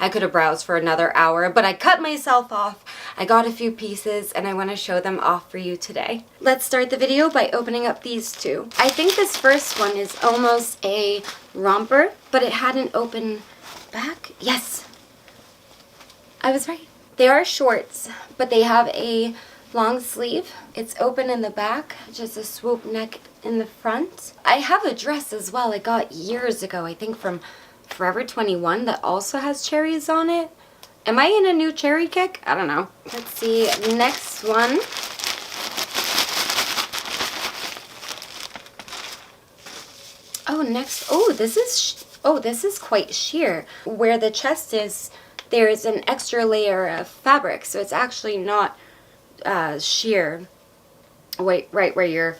I could have browsed for another hour, but I cut myself off. I got a few pieces and I want to show them off for you today. Let's start the video by opening up these two. I think this first one is almost a romper, but it had an open back. Yes, I was right. They are shorts, but they have a long sleeve. It's open in the back, just a swoop neck in the front. I have a dress as well I got years ago, I think from Forever 21, that also has cherries on it. Am I in a new cherry kick? I don't know. Let's see, next one. This is quite sheer. Where the chest is, there's an extra layer of fabric, so it's actually not sheer. Right where your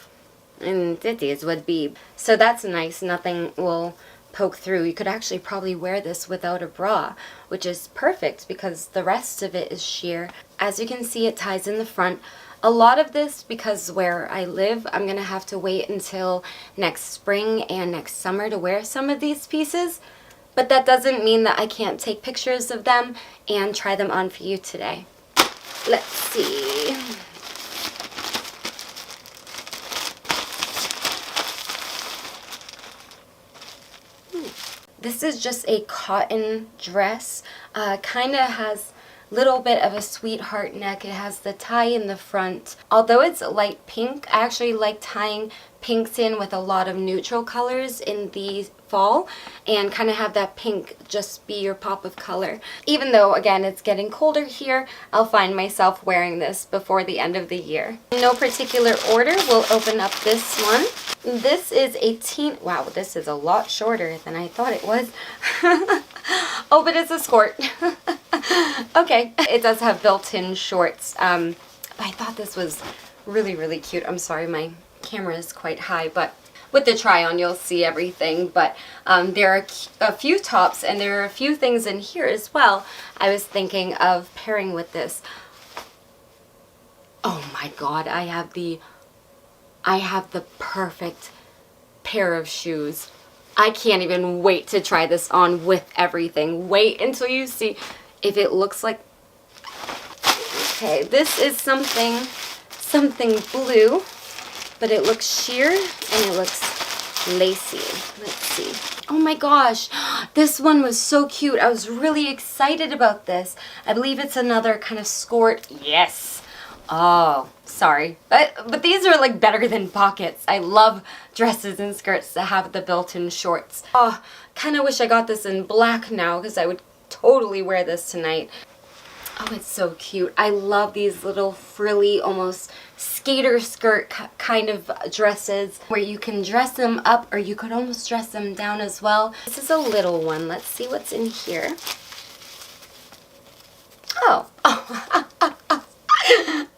titties would be. So that's nice. Nothing will poke through. You could actually probably wear this without a bra, which is perfect because the rest of it is sheer. As you can see, it ties in the front. A lot of this, because where I live, I'm gonna have to wait until next spring and next summer to wear some of these pieces, but that doesn't mean that I can't take pictures of them and try them on for you today. Let's see. This is just a cotton dress. Kind of has a little bit of a sweetheart neck. It has the tie in the front. Although it's light pink, I actually like tying pinks in with a lot of neutral colors in the fall and kind of have that pink just be your pop of color. Even though, again, it's getting colder here, I'll find myself wearing this before the end of the year. In no particular order, we'll open up this one. This is a teen... Wow, this is a lot shorter than I thought it was. Oh, but it's a skirt. Okay. It does have built-in shorts. But I thought this was really, really cute. I'm sorry, my camera is quite high, but with the try-on you'll see everything. But there are a few tops and there are a few things in here as well I was thinking of pairing with this. Oh my god, I have the perfect pair of shoes. I can't even wait to try this on with everything. Wait until you see if it looks like... Okay, this is something blue, but it looks sheer and it looks lacy. Let's see. Oh my gosh, this one was so cute. I was really excited about this. I believe it's another kind of skirt. Yes. Oh, sorry. But these are like better than pockets. I love dresses and skirts that have the built-in shorts. Oh, kind of wish I got this in black now because I would totally wear this tonight. Oh, it's so cute. I love these little frilly, almost skater skirt kind of dresses where you can dress them up or you could almost dress them down as well. This is a little one. Let's see what's in here. Oh.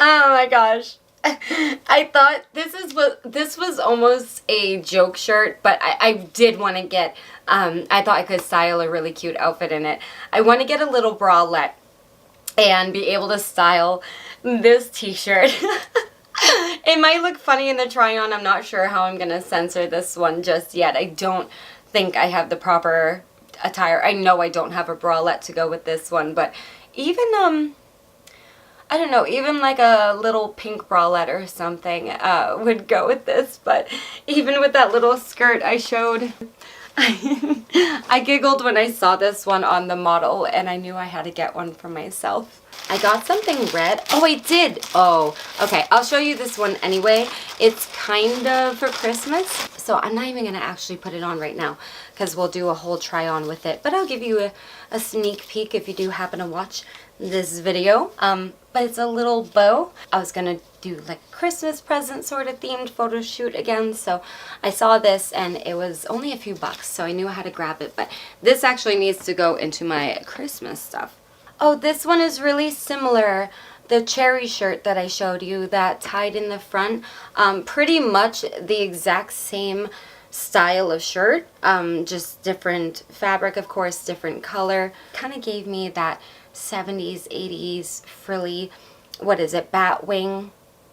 Oh my gosh. I thought this was almost a joke shirt, but I did want to get, I thought I could style a really cute outfit in it. I want to get a little bralette and be able to style this t-shirt. It might look funny in the try-on. I'm not sure how I'm going to censor this one just yet. I don't think I have the proper attire. I know I don't have a bralette to go with this one, but even, I don't know, even like a little pink bralette or something would go with this. But even with that little skirt I showed, I giggled when I saw this one on the model and I knew I had to get one for myself. I got something red. Oh, I did. Oh, okay. I'll show you this one anyway. It's kind of for Christmas, so I'm not even going to actually put it on right now because we'll do a whole try on with it. But I'll give you a sneak peek if you do happen to watch this video. But it's a little bow. I was going to do like Christmas present sort of themed photo shoot again, so I saw this and it was only a few bucks, so I knew how to grab it. But this actually needs to go into my Christmas stuff. Oh, this one is really similar. The cherry shirt that I showed you that tied in the front, pretty much the exact same style of shirt, just different fabric, of course, different color. Kind of gave me that 70s, 80s frilly, what is it, bat wing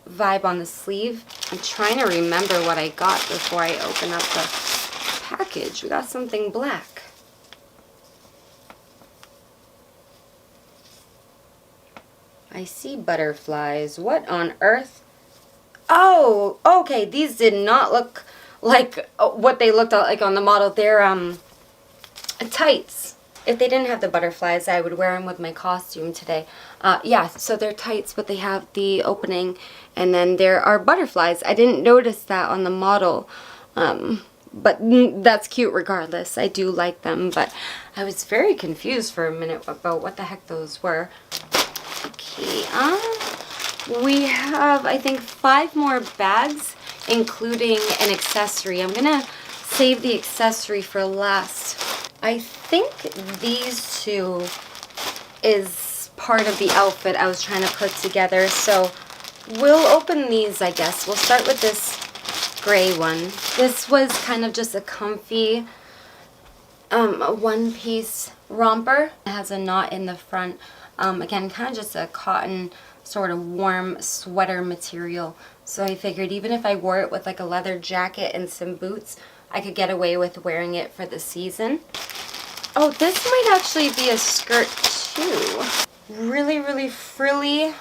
vibe on the sleeve. I'm trying to remember what I got before I open up the package. We got something black. I see butterflies. What on earth? Oh, okay. These did not look like what they looked like on the model. They're tights. If they didn't have the butterflies, I would wear them with my costume today. Yeah, so they're tights, but they have the opening, and then there are butterflies. I didn't notice that on the model, but that's cute regardless. I do like them, but I was very confused for a minute about what the heck those were. Okay, we have, I think, 5 more bags, including an accessory. I'm gonna save the accessory for last. I think these 2 is part of the outfit I was trying to put together, so we'll open these, I guess. We'll start with this gray one. This was kind of just a comfy one-piece romper. It has a knot in the front. Again, kind of just a cotton sort of warm sweater material. So I figured even if I wore it with like a leather jacket and some boots, I could get away with wearing it for the season. Oh, this might actually be a skirt too. Really, really frilly,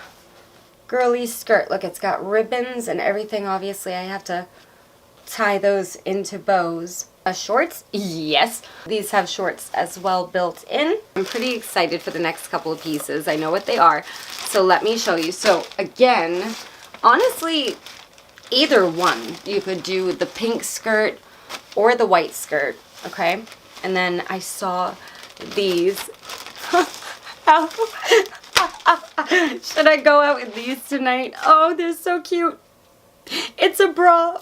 girly skirt. Look, it's got ribbons and everything. Obviously, I have to tie those into bows. Shorts? Yes. These have shorts as well built in. I'm pretty excited for the next couple of pieces. I know what they are. So let me show you. So again, honestly, either one. You could do the pink skirt or the white skirt, okay? And then I saw these. Should I go out with these tonight? Oh, they're so cute. It's a bra.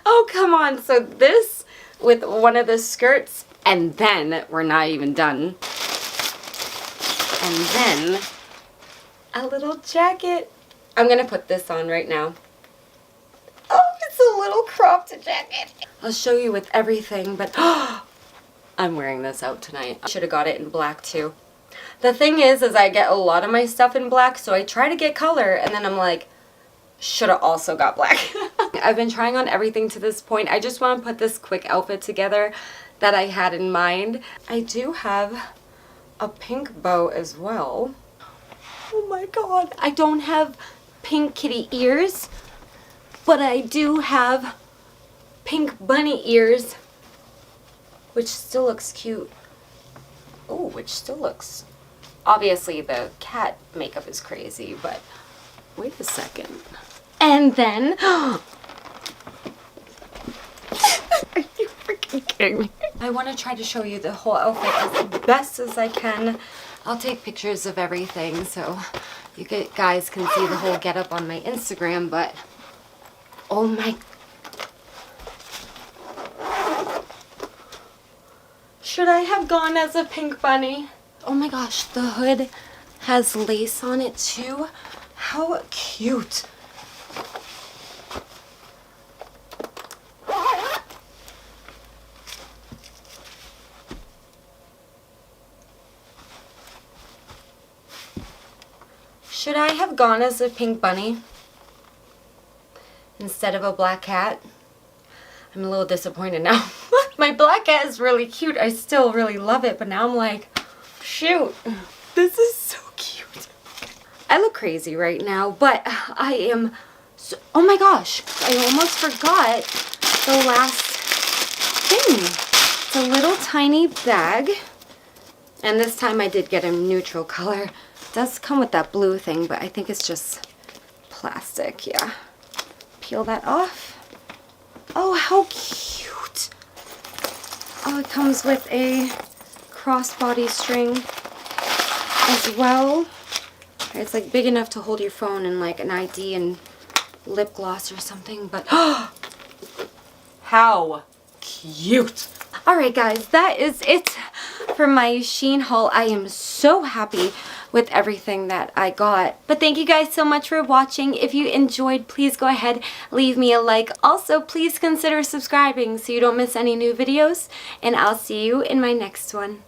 Oh, come on. So this with one of the skirts, and then we're not even done. And then a little jacket. I'm going to put this on right now. Oh, it's a little cropped jacket. I'll show you with everything, but I'm wearing this out tonight. I should have got it in black too. The thing is I get a lot of my stuff in black, so I try to get color, and then I'm like, should have also got black. I've been trying on everything to this point. I just want to put this quick outfit together that I had in mind. I do have a pink bow as well. Oh my god. I don't have pink kitty ears, but I do have pink bunny ears, which still looks cute. Oh, which still looks... Obviously, the cat makeup is crazy, but wait a second. And then... Are you freaking kidding me? I want to try to show you the whole outfit as best as I can. I'll take pictures of everything so you guys can see the whole getup on my Instagram, but... Oh my... Should I have gone as a pink bunny? Oh my gosh, the hood has lace on it too. How cute. Should I have gone as a pink bunny instead of a black cat? I'm a little disappointed now. My black cat is really cute. I still really love it, but now I'm like, shoot, this is so cute. I look crazy right now, but I am so, oh my gosh, I almost forgot the last thing. It's a little tiny bag, and this time I did get a neutral color. It does come with that blue thing, but I think it's just plastic, yeah. Peel that off. Oh, how cute. Oh, it comes with a crossbody string as well. It's like big enough to hold your phone and like an ID and lip gloss or something, but how cute. Alright guys, that is it for my Shein haul. I am so happy with everything that I got. But thank you guys so much for watching. If you enjoyed, please go ahead, leave me a like. Also, please consider subscribing so you don't miss any new videos. And I'll see you in my next one.